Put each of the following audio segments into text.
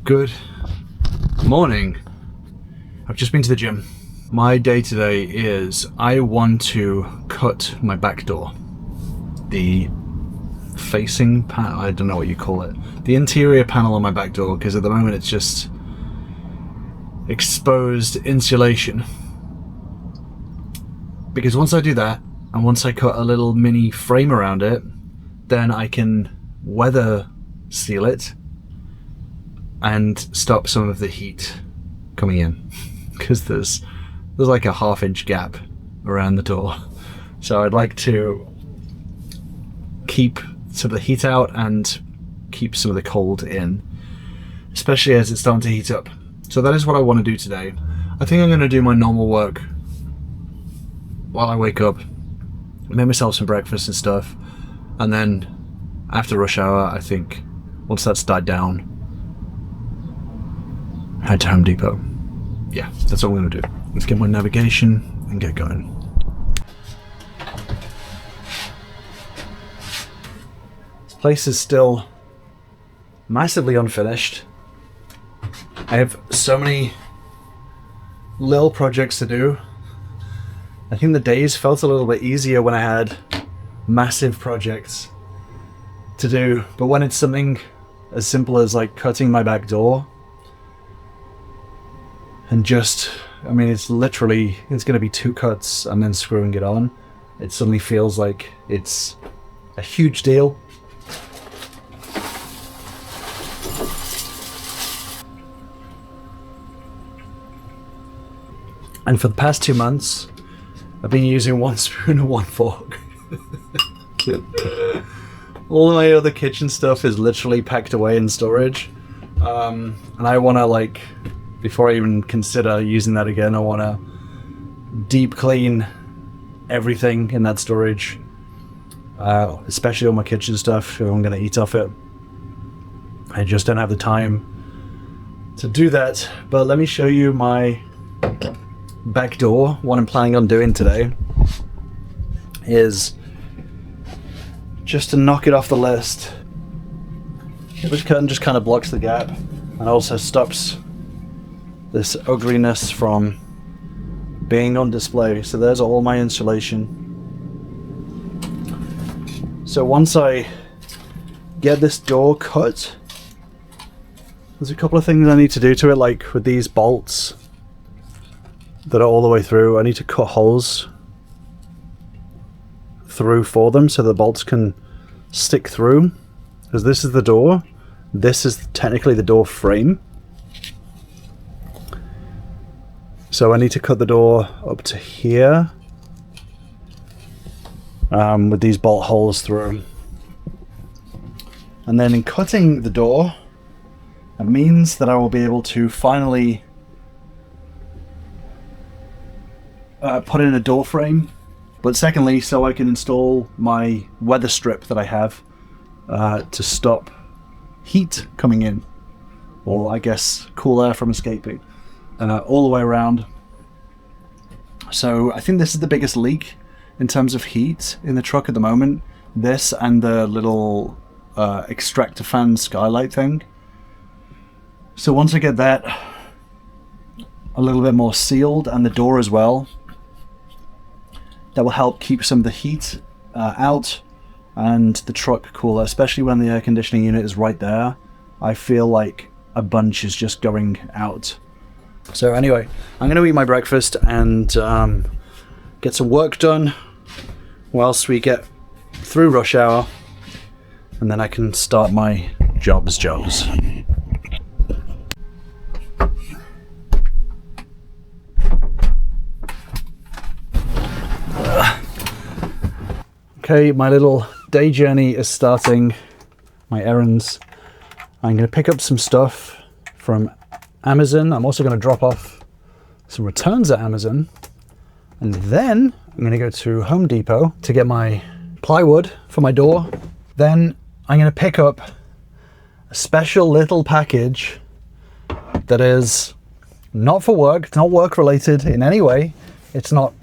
Good morning. I've just been to the gym. My day today is I want to cut my back door. The facing panel, I don't know what you call it. The interior panel on my back door, because at the moment it's just exposed insulation. Because once I do that, and once I cut a little mini frame around it, then I can weather seal it and stop some of the heat coming in, because there's like a ½ inch gap around the door. So I'd like to keep some of the heat out and keep some of the cold in, especially as it's starting to heat up. So that is what I want to do today. I think I'm going to do my normal work while I wake up, make myself some breakfast and stuff, and then after rush hour, I think once that's died down, head to Home Depot. Yeah, that's what I'm going to do. Let's get my navigation and get going. This place is still massively unfinished. I have so many little projects to do. I think the days felt a little bit easier when I had massive projects to do, but when it's something as simple as like cutting my back door, and just, I mean, it's going to be 2 cuts and then screwing it on. It suddenly feels like it's a huge deal. And for the past 2 months, I've been using 1 spoon and 1 fork. All my other kitchen stuff is literally packed away in storage. And I want to, before I even consider using that again, I want to deep clean everything in that storage. Especially all my kitchen stuff, if I'm going to eat off it. I just don't have the time to do that. But let me show you my back door. What I'm planning on doing today is just to knock it off the list. This curtain just kind of blocks the gap and also stops this ugliness from being on display. So there's all my insulation. So once I get this door cut, there's a couple of things I need to do to it, like with these bolts that are all the way through. I need to cut holes through for them so the bolts can stick through, because this is the door. This is technically the door frame. So I need to cut the door up to here with these bolt holes through. And then in cutting the door, it means that I will be able to finally put in a door frame. But secondly, so I can install my weather strip that I have to stop heat coming in, or I guess cool air from escaping. All the way around. So I think this is the biggest leak in terms of heat in the truck at the moment. This and the little extractor fan skylight thing. So once I get that a little bit more sealed, and the door as well, that will help keep some of the heat out and the truck cooler, especially when the air conditioning unit is right there. I feel like a bunch is just going out. So anyway, I'm going to eat my breakfast and get some work done whilst we get through rush hour, and then I can start my jobs. Okay, my little day journey is starting, my errands. I'm going to pick up some stuff from Amazon. I'm also going to drop off some returns at Amazon, and then I'm going to go to Home Depot to get my plywood for my door. Then I'm going to pick up a special little package that is not for work. It's not work related in any way. It's not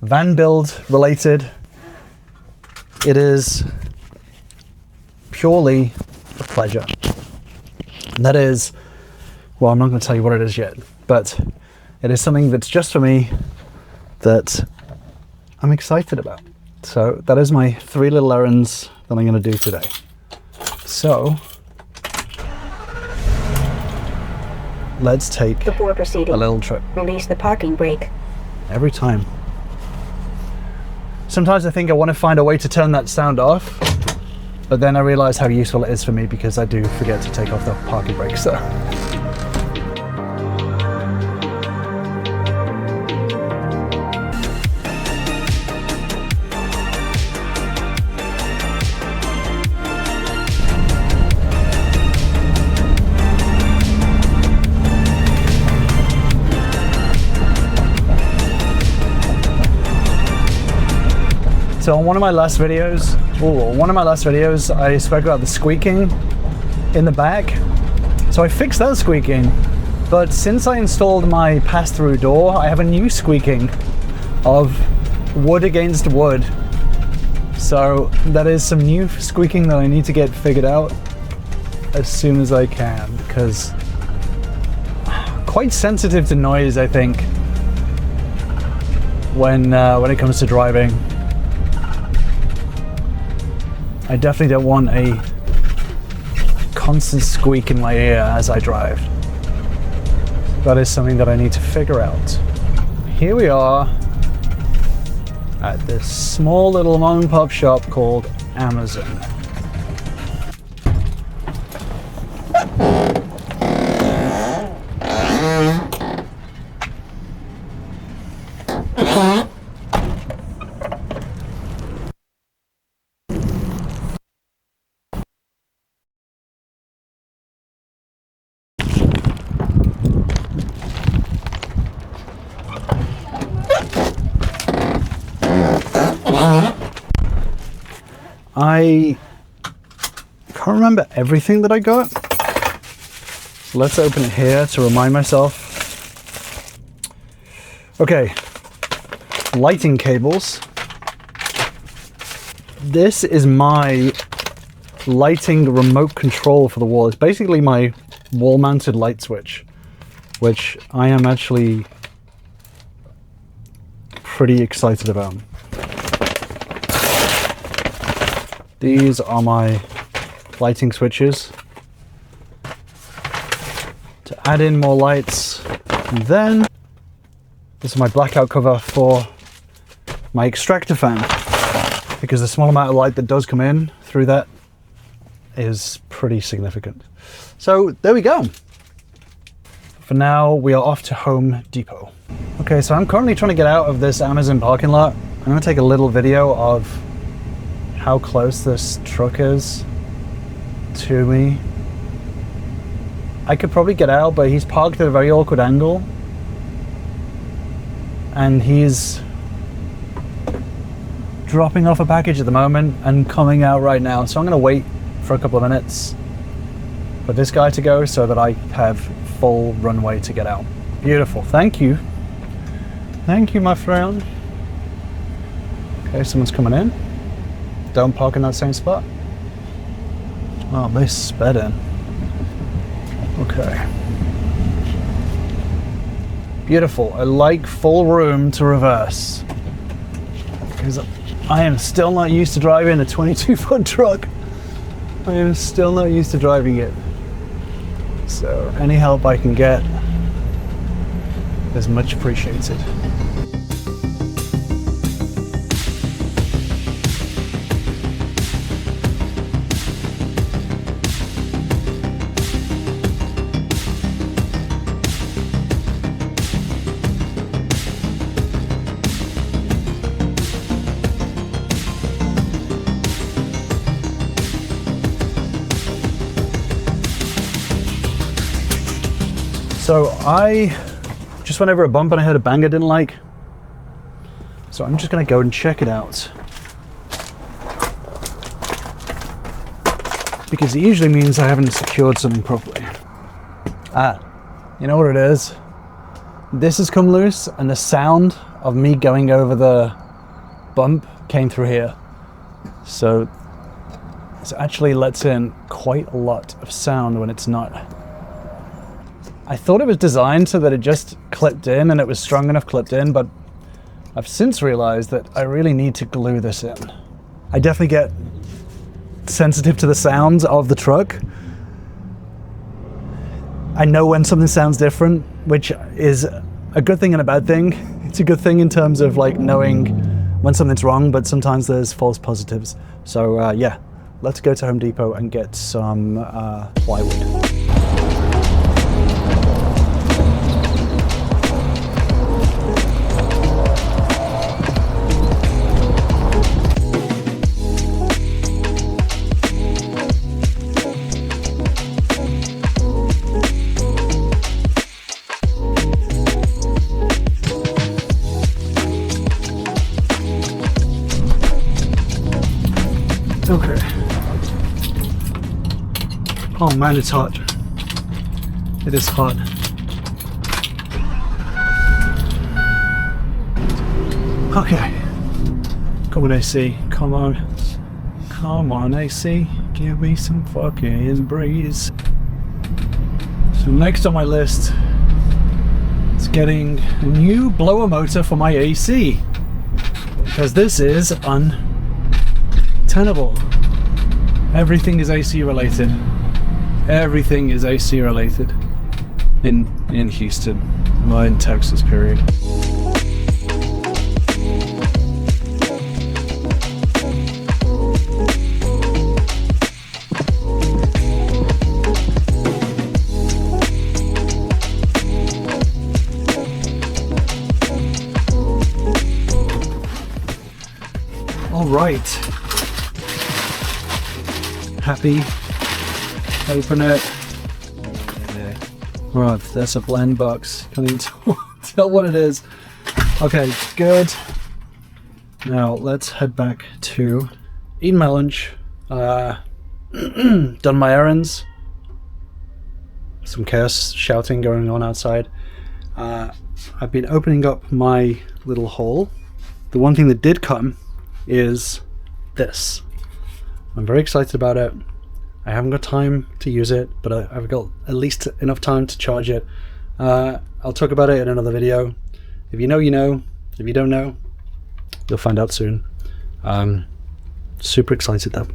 van build related. It is purely a pleasure. And that is well, I'm not going to tell you what it is yet, but it is something that's just for me that I'm excited about. So that is my 3 little errands that I'm going to do today. So let's take Before proceeding, a little trip. release the parking brake. Every time. Sometimes I think I want to find a way to turn that sound off, but then I realize how useful it is for me because I do forget to take off the parking brake. So So on one of my last videos, I spoke about the squeaking in the back. So I fixed that squeaking, but since I installed my pass-through door, I have a new squeaking of wood against wood. So that is some new squeaking that I need to get figured out as soon as I can, because quite sensitive to noise, I think, when it comes to driving. I definitely don't want a constant squeak in my ear as I drive. That is something that I need to figure out. Here we are at this small little mom and pop shop called Amazon. I can't remember everything that I got. So let's open it here to remind myself. Okay, lighting cables. This is my lighting remote control for the wall. It's basically my wall mounted light switch, which I am actually pretty excited about. These are my lighting switches to add in more lights. And then this is my blackout cover for my extractor fan, because the small amount of light that does come in through that is pretty significant. So there we go. For now, we are off to Home Depot. Okay, so I'm currently trying to get out of this Amazon parking lot. I'm gonna take a little video of how close this truck is to me. I could probably get out, but he's parked at a very awkward angle. And he's dropping off a package at the moment and coming out right now. So I'm gonna wait for a couple of minutes for this guy to go so that I have full runway to get out. Beautiful, thank you. Thank you, my friend. Okay, someone's coming in. Don't park in that same spot. Oh, they sped in. Okay. Beautiful. I like full room to reverse, because I am still not used to driving a 22-foot truck. I am still not used to driving it. So any help I can get is much appreciated. So I just went over a bump and I heard a bang I didn't like. So I'm just gonna go and check it out, because it usually means I haven't secured something properly. Ah, you know what it is? This has come loose and the sound of me going over the bump came through here. So this actually lets in quite a lot of sound when it's not. I thought it was designed so that it just clipped in and it was strong enough clipped in, but I've since realized that I really need to glue this in. I definitely get sensitive to the sounds of the truck. I know when something sounds different, which is a good thing and a bad thing. It's a good thing in terms of like knowing when something's wrong, but sometimes there's false positives. So yeah, let's go to Home Depot and get some plywood. Okay. Oh man, it's hot. It is hot. Okay. Come on, AC. Come on. Come on, AC. Give me some fucking breeze. So next on my list is getting a new blower motor for my AC. Because this is untenable. Everything is AC related. Everything is AC related in Houston, well, in Texas, period. All right. Happy. Open it. Right, that's a blend box. Can't even tell what it is. Okay, good. Now let's head back to eating my lunch. Done my errands. Some chaos shouting going on outside. I've been opening up my little haul. The one thing that did come is this. I'm very excited about it. I haven't got time to use it, but I've got at least enough time to charge it. I'll talk about it in another video. If you know, you know. If you don't know, you'll find out soon. Super excited though.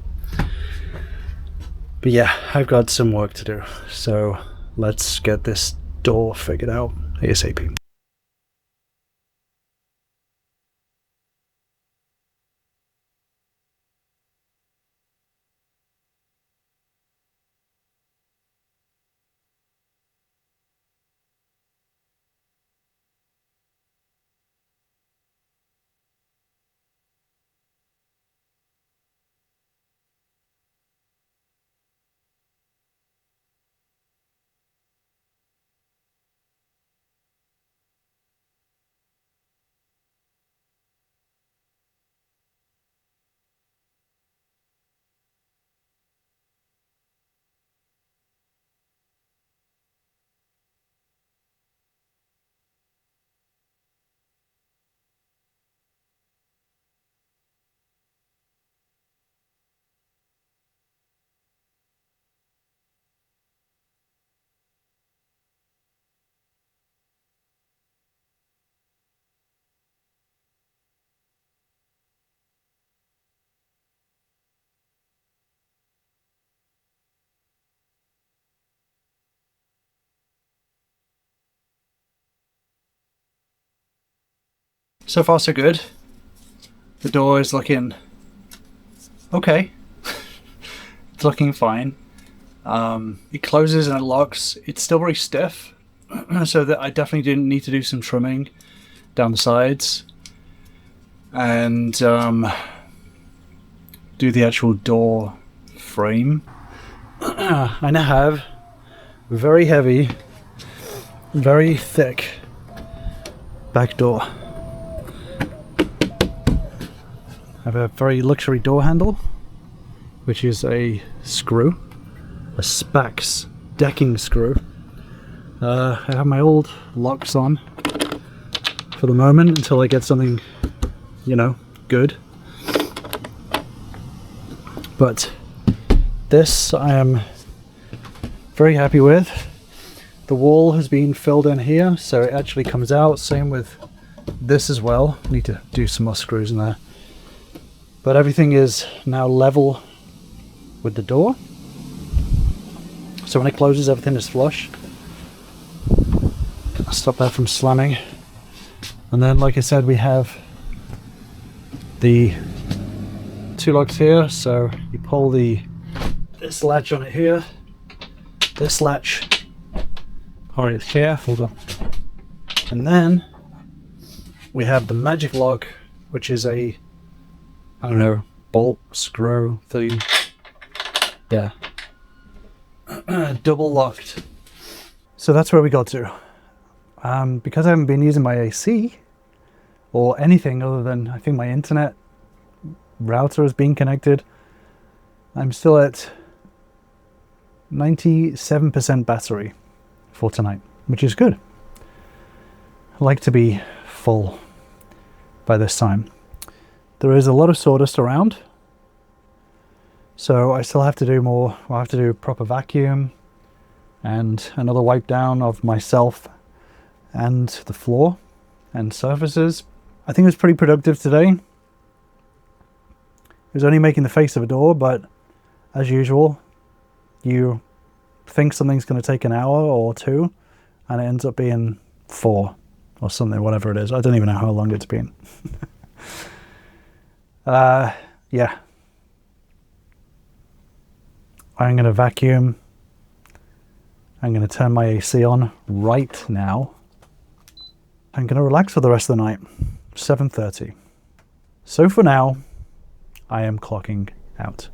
But yeah, I've got some work to do. So let's get this door figured out ASAP. So far so good. The door is looking okay. It's looking fine. It closes and it locks. It's still very stiff, so that I definitely do need to do some trimming down the sides and do the actual door frame. I now have very heavy, very thick back door. I have a very luxury door handle, which is a screw, a Spax decking screw. I have my old locks on for the moment until I get something, you know, good. But this I am very happy with. The wall has been filled in here, so it actually comes out. Same with this as well. Need to do some more screws in there. But everything is now level with the door. So when it closes, everything is flush. I'll stop that from slamming. And then, like I said, we have the two locks here. So you pull this latch on it here. This latch on it here. Hold on. And then we have the magic lock, which is a, I don't know, bolt, screw thing. Yeah. Double locked. So that's where we got to. Because I haven't been using my AC or anything other than, I think, my internet router has been connected, I'm still at 97% battery for tonight, which is good. I like to be full by this time. There is a lot of sawdust around, so I still have to do more. I'll have to do a proper vacuum and another wipe down of myself and the floor and surfaces. I think it was pretty productive today. It was only making the face of a door, but as usual, you think something's going to take an hour or two, and it ends up being 4 or something, whatever it is. I don't even know how long it's been. Yeah. I'm going to vacuum. I'm going to turn my AC on right now. I'm going to relax for the rest of the night. 7:30. So for now, I am clocking out.